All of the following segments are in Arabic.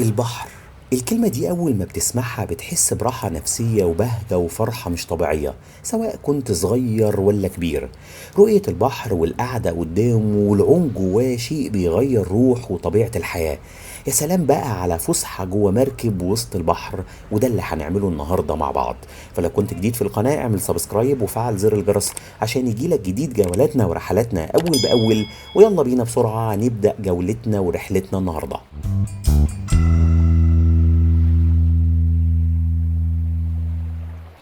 البحر. الكلمة دي أول ما بتسمعها بتحس براحة نفسية وبهجة وفرحة مش طبيعية، سواء كنت صغير ولا كبير. رؤية البحر والقعدة قدامه والعوم جواه شيء بيغير روح وطبيعة الحياة. يا سلام بقى على فسحة جوه مركب وسط البحر، وده اللي هنعمله النهاردة مع بعض. فلو كنت جديد في القناة اعمل سبسكرايب وفعل زر الجرس عشان يجيلك جديد جولاتنا ورحلاتنا أول بأول. ويلا بينا بسرعة نبدأ جولتنا ورحلتنا النهاردة.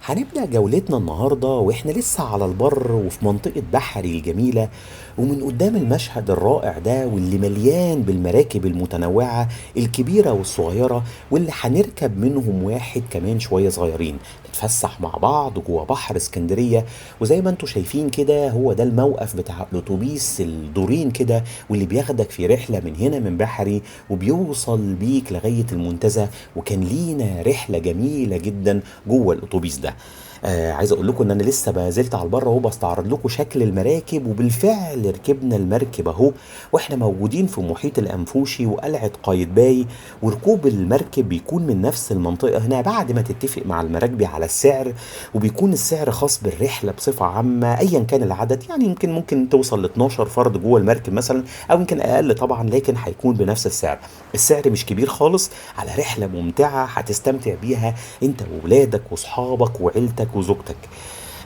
هنبدأ جولتنا النهاردة واحنا لسه على البر وفي منطقة بحري الجميلة، ومن قدام المشهد الرائع ده واللي مليان بالمراكب المتنوعة الكبيرة والصغيرة، واللي هنركب منهم واحد كمان شوية صغيرين نتفسح مع بعض جوه بحر اسكندرية. وزي ما انتوا شايفين كده هو ده الموقف بتاع الأتوبيس الدورين كده، واللي بياخدك في رحلة من هنا من بحري وبيوصل بيك لغاية المنتزه. وكان لينا رحلة جميلة جدا جوه الأتوبيس ده. عايز اقول لكم ان انا لسه ما زلت على البر اهو بستعرض لكم شكل المراكب، وبالفعل ركبنا المركب اهو واحنا موجودين في محيط الانفوشي وقلعه قايتباي. وركوب المركب بيكون من نفس المنطقه هنا بعد ما تتفق مع المراكبي على السعر، وبيكون السعر خاص بالرحله بصفه عامه ايا كان العدد. يعني ممكن توصل ل 12 فرد جوه المركب مثلا، او يمكن اقل طبعا، لكن هيكون بنفس السعر. السعر مش كبير خالص على رحله ممتعه هتستمتع بيها انت وولادك واصحابك وعيلتك وزوجتك.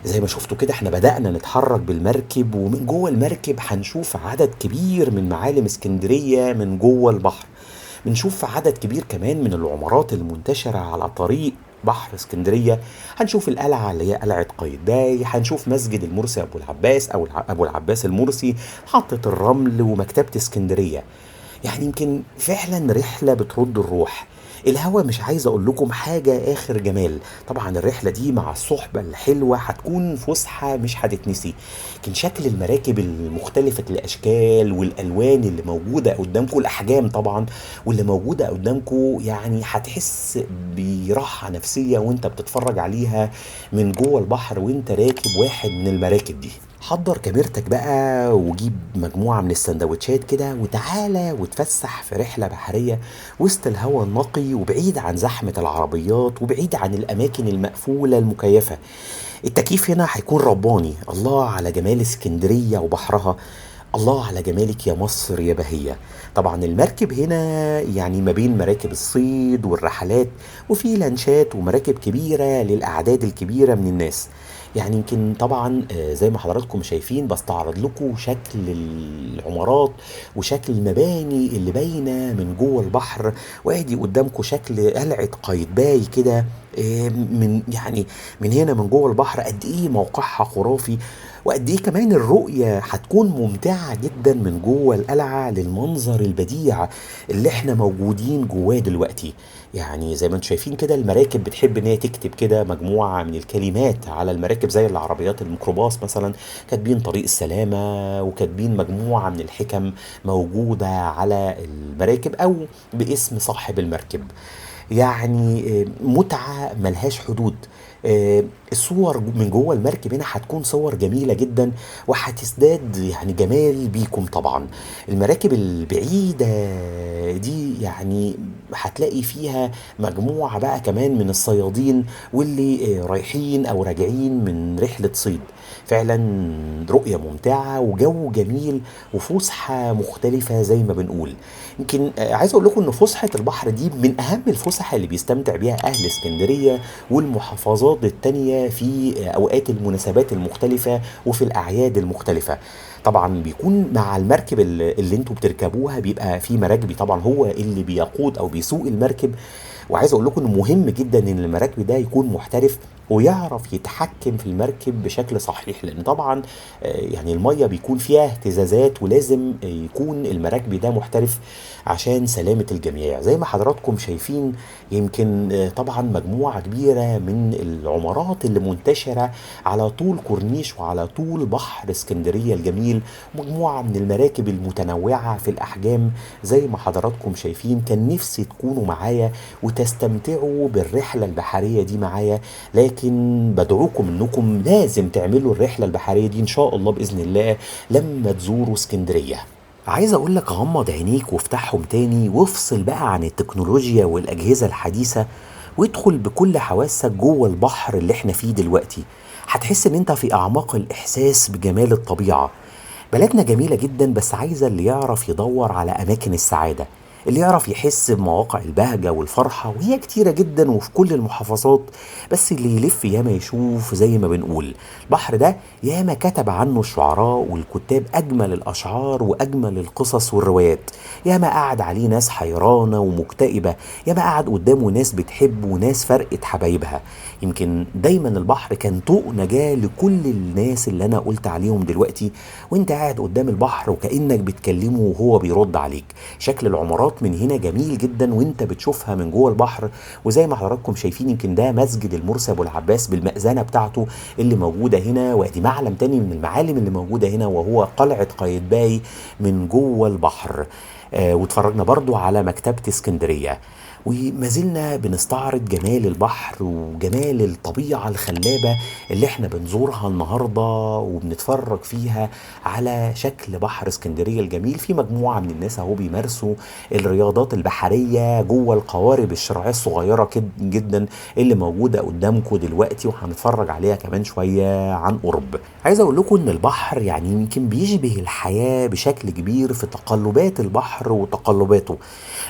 زي ما شفتوا كده احنا بدأنا نتحرك بالمركب، ومن جوه المركب هنشوف عدد كبير من معالم اسكندرية من جوه البحر. بنشوف عدد كبير كمان من العمارات المنتشرة على طريق بحر اسكندرية. هنشوف القلعة اللي هي قلعة قايتباي، هنشوف مسجد المرسي أبو العباس أو أبو العباس المرسي، محطة الرمل، ومكتبة اسكندرية. يعني يمكن فعلا رحلة بترد الروح. الهوا مش عايز اقول لكم حاجة اخر جمال. طبعا الرحلة دي مع الصحبة الحلوة هتكون فسحة مش هتتنسي. لكن شكل المراكب المختلفة الاشكال والالوان اللي موجودة قدامكم، الاحجام طبعا واللي موجودة قدامكم، يعني هتحس براحة نفسية وانت بتتفرج عليها من جوه البحر وانت راكب واحد من المراكب دي. حضر كاميرتك بقى وجيب مجموعة من السندوتشات كده وتعالى وتفسح في رحلة بحرية وسط الهواء النقي، وبعيد عن زحمة العربيات وبعيد عن الأماكن المقفولة المكيفة. التكييف هنا هيكون رباني. الله على جمال اسكندرية وبحرها، الله على جمالك يا مصر يا بهية. طبعا المركب هنا يعني ما بين مراكب الصيد والرحلات، وفي لانشات ومراكب كبيرة للأعداد الكبيرة من الناس. يعني يمكن طبعا زي ما حضراتكم شايفين بستعرض لكم شكل العمارات وشكل المباني اللي باينة من جوه البحر، وادي قدامكم شكل قلعة قايتباي كده. من هنا من جوه البحر قد ايه موقعها خرافي، وقد ايه كمان الرؤية هتكون ممتعة جدا من جوه القلعة للمنظر البديع اللي احنا موجودين جواه دلوقتي. يعني زي ما انتم شايفين كده المراكب بتحب ان هي تكتب كده مجموعة من الكلمات على المراكب زي العربيات الميكروباص مثلا، كاتبين طريق السلامة وكاتبين مجموعة من الحكم موجودة على المراكب او باسم صاحب المركب. يعني متعة ملهاش حدود. الصور من جوه المركب هنا هتكون صور جميلة جدا، وهتزداد يعني جمال بيكم طبعا. المراكب البعيدة دي يعني هتلاقي فيها مجموعة بقى كمان من الصيادين واللي رايحين أو راجعين من رحلة صيد. فعلا رؤية ممتعة وجو جميل وفسحة مختلفة زي ما بنقول. يمكن عايز اقول لكم ان فسحه البحر دي من اهم الفسح اللي بيستمتع بيها اهل اسكندريه والمحافظات التانية في اوقات المناسبات المختلفه وفي الاعياد المختلفه. طبعا بيكون مع المركب اللي انتوا بتركبوها بيبقى في مراكبي طبعا هو اللي بيقود او بيسوق المركب. وعايز اقول لكم انه مهم جدا ان المراكب ده يكون محترف ويعرف يتحكم في المركب بشكل صحيح، لان طبعا يعني الميه بيكون فيها اهتزازات، ولازم يكون المراكبي ده محترف عشان سلامة الجميع. زي ما حضراتكم شايفين يمكن طبعا مجموعة كبيرة من العمارات اللي منتشرة على طول كورنيش وعلى طول بحر اسكندرية الجميل، مجموعة من المراكب المتنوعة في الأحجام. زي ما حضراتكم شايفين كان نفسي تكونوا معايا وتستمتعوا بالرحلة البحرية دي معايا، لكن بدعوكم انكم لازم تعملوا الرحلة البحرية دي ان شاء الله بإذن الله لما تزوروا اسكندرية. عايز اقولك غمض عينيك وافتحهم تاني وافصل بقى عن التكنولوجيا والاجهزة الحديثة، وادخل بكل حواسك جوه البحر اللي احنا فيه دلوقتي. هتحس ان انت في اعماق الاحساس بجمال الطبيعة. بلدنا جميلة جدا، بس عايزة اللي يعرف يدور على اماكن السعادة، اللي يعرف يحس بمواقع البهجة والفرحة، وهي كتيرة جدا وفي كل المحافظات. بس اللي يلف ياما يشوف زي ما بنقول. البحر ده ياما كتب عنه الشعراء والكتاب أجمل الأشعار وأجمل القصص والروايات. ياما قعد عليه ناس حيرانة ومكتئبة، ياما قعد قدامه ناس بتحب وناس فرقت حبايبها. يمكن دايما البحر كان طوق نجاة لكل الناس اللي أنا قلت عليهم دلوقتي. وانت قاعد قدام البحر وكأنك بتكلمه وهو بيرد عليك. شكل العمارات من هنا جميل جدا وانت بتشوفها من جوه البحر. وزي ما حضراتكم شايفين، يمكن ده مسجد المرسي ابو العباس بالمأذنة بتاعته اللي موجودة هنا، وادي معلم تاني من المعالم اللي موجودة هنا وهو قلعة قايتباي من جوه البحر. واتفرجنا برضو على مكتبة اسكندرية. وما زلنا بنستعرض جمال البحر وجمال الطبيعة الخلابة اللي احنا بنزورها النهاردة وبنتفرج فيها على شكل بحر اسكندرية الجميل. في مجموعة من الناس اهو بيمارسوا الرياضات البحرية جوه القوارب الشراعية الصغيرة جدا اللي موجودة قدامكم دلوقتي، وهنتفرج عليها كمان شوية عن قرب. عايز اقول لكم ان البحر يعني يمكن بيشبه الحياة بشكل كبير في تقلبات البحر وتقلباته.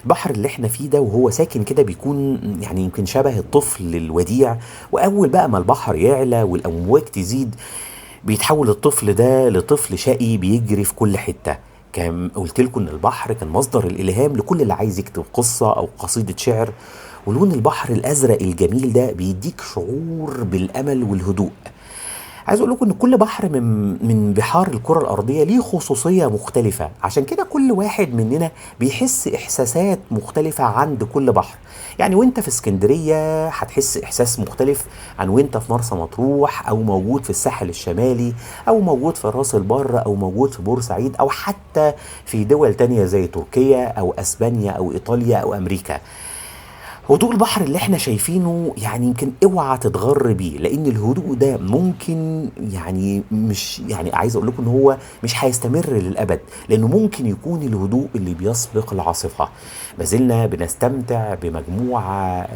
البحر اللي احنا فيه ده وهو ساكن كده بيكون يعني يمكن شبه الطفل الوديع. واول بقى ما البحر يعلى والامواج تزيد، بيتحول الطفل ده لطفل شقي بيجري في كل حتة. كان قلت لكم ان البحر كان مصدر الالهام لكل اللي عايز يكتب قصة او قصيدة شعر. ولون البحر الازرق الجميل ده بيديك شعور بالامل والهدوء. عايز اقول لكم ان كل بحر من بحار الكره الارضيه ليه خصوصيه مختلفه، عشان كده كل واحد مننا بيحس احساسات مختلفه عند كل بحر. يعني وانت في اسكندريه هتحس احساس مختلف عن وانت في مرسى مطروح او موجود في الساحل الشمالي او موجود في راس البر او موجود في بورسعيد او حتى في دول تانية زي تركيا او اسبانيا او ايطاليا او امريكا. هدوء البحر اللي احنا شايفينه يعني يمكن اوعى تتغر بيه، لان الهدوء ده ممكن يعني مش يعني عايز اقول لكم ان هو مش هيستمر للابد، لانه ممكن يكون الهدوء اللي بيسبق العاصفة. ما زلنا بنستمتع بمجموعة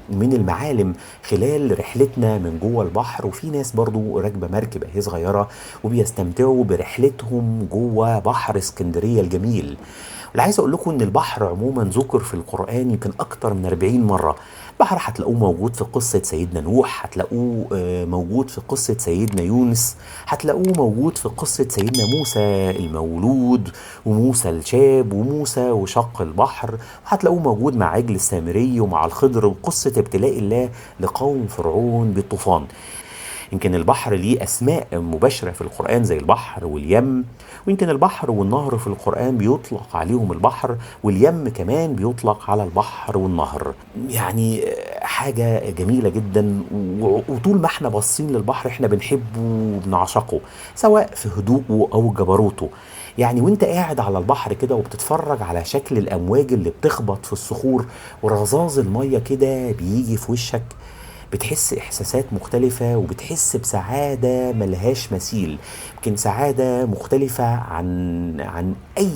من المعالم خلال رحلتنا من جوه البحر، وفي ناس برضو راكبة مركب اهي صغيرة وبيستمتعوا برحلتهم جوه بحر اسكندرية الجميل. اللي عايز اقول لكم ان البحر عموما ذكر في القرآن يمكن اكتر من 40 مرة. بحر هتلاقوه موجود في قصة سيدنا نوح، هتلاقوه موجود في قصة سيدنا يونس، هتلاقوه موجود في قصة سيدنا موسى المولود وموسى الشاب وموسى وشق البحر، وهتلاقوه موجود مع عجل السامري ومع الخضر وقصة ابتلاء الله لقوم فرعون بالطوفان. يمكن البحر ليه أسماء مباشرة في القرآن زي البحر واليم. ويمكن البحر والنهر في القرآن بيطلق عليهم البحر، واليم كمان بيطلق على البحر والنهر. يعني حاجة جميلة جدا. وطول ما احنا باصين للبحر احنا بنحبه وبنعشقه، سواء في هدوءه أو جبروته. يعني وانت قاعد على البحر كده وبتتفرج على شكل الأمواج اللي بتخبط في الصخور ورذاذ المية كده بيجي في وشك، بتحس إحساسات مختلفة وبتحس بسعادة ملهاش مثيل. يمكن سعادة مختلفة عن أي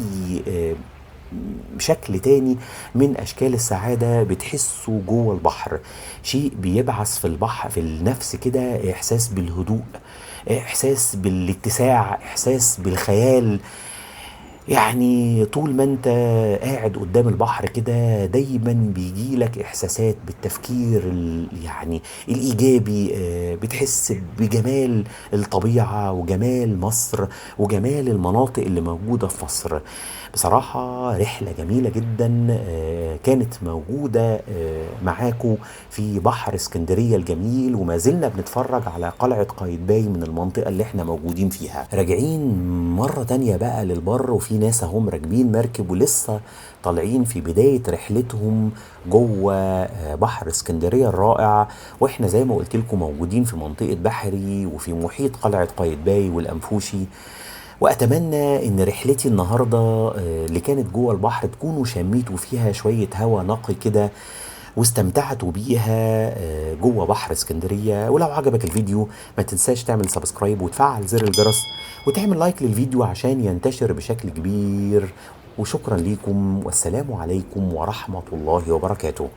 شكل تاني من أشكال السعادة بتحسه جوه البحر. شيء بيبعث في البحر في النفس كده إحساس بالهدوء، إحساس بالاتساع، إحساس بالخيال. يعني طول ما انت قاعد قدام البحر كده دايما بيجيلك احساسات بالتفكير يعني الايجابي. بتحس بجمال الطبيعة وجمال مصر وجمال المناطق اللي موجودة في مصر. بصراحة رحلة جميلة جدا كانت موجودة معاكو في بحر اسكندرية الجميل، وما زلنا بنتفرج على قلعة قايتباي من المنطقة اللي احنا موجودين فيها. راجعين مرة تانية بقى للبر، وفي ناس هم راكبين مركب ولسه طالعين في بداية رحلتهم جوه بحر اسكندرية الرائع. واحنا زي ما قلت لكم موجودين في منطقة بحري وفي محيط قلعة قايتباي والأنفوشي. واتمنى ان رحلتي النهارده اللي كانت جوه البحر تكونوا شميتوا فيها شويه هوا نقي كده، واستمتعتوا بيها جوه بحر اسكندرية. ولو عجبك الفيديو ما تنساش تعمل سبسكرايب وتفعل زر الجرس وتعمل لايك للفيديو عشان ينتشر بشكل كبير. وشكرا ليكم، والسلام عليكم ورحمة الله وبركاته.